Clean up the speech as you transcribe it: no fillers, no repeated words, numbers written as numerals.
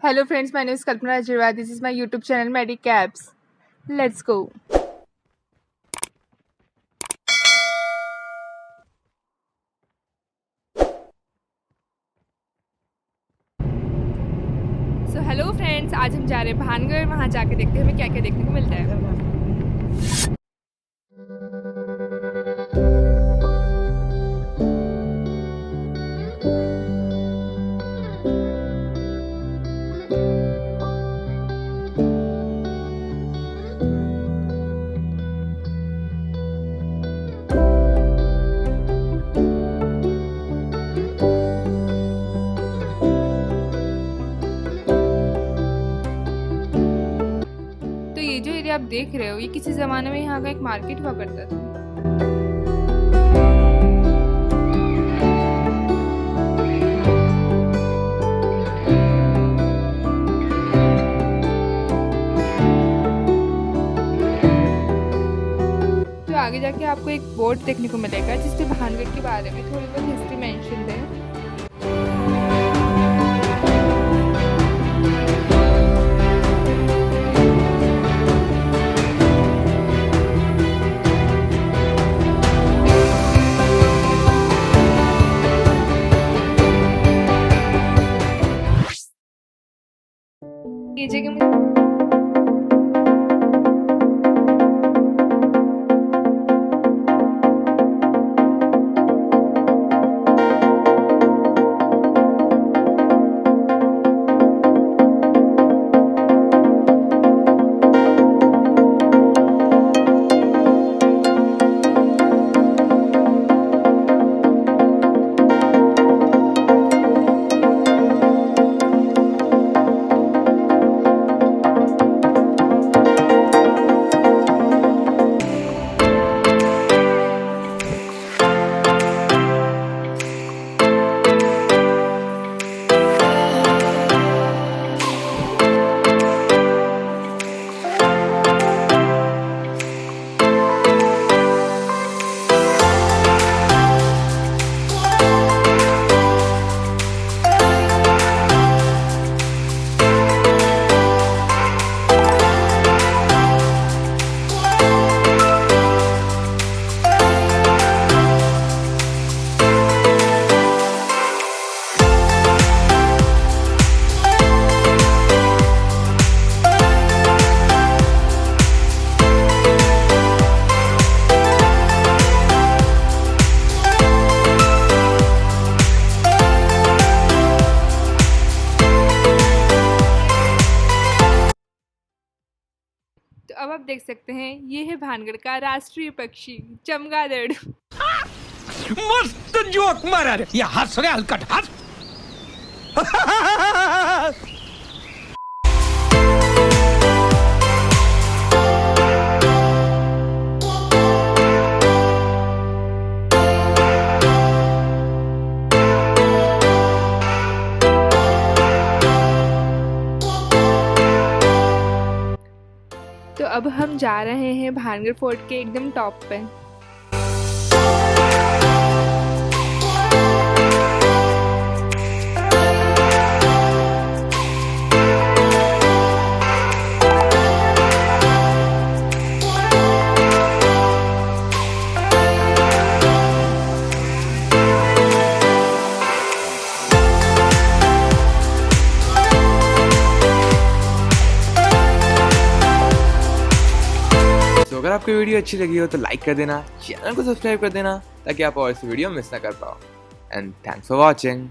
Hello friends, my name is Kalpana Ajirwa. This is my YouTube channel Medicabs. Let's go. So hello friends, आज हम जा रहे हैं भानगढ़। वहाँ जाके देखते हैं हमें क्या क्या देखने को मिलता है। तो ये जो एरिया आप देख रहे हो, ये किसी ज़माने में यहाँ का एक मार्केट हुआ करता था। तो आगे जाके आपको एक बोर्ड देखने को मिलेगा जिसपे भानगढ़ के बारे में थोड़ी बहुत हिस्ट्री मेंशन है। ये जगह तो अब आप देख सकते हैं, ये है भानगढ़ का राष्ट्रीय पक्षी चमगादड़। मस्त जोक मारा रे, या हंस रे हलकट हंस। तो अब हम जा रहे हैं भानगढ़ फोर्ट के एकदम टॉप पे। तो अगर आपको वीडियो अच्छी लगी हो तो लाइक कर देना, चैनल को सब्सक्राइब कर देना ताकि आप और ऐसी वीडियो मिस ना कर पाओ। And thanks for watching.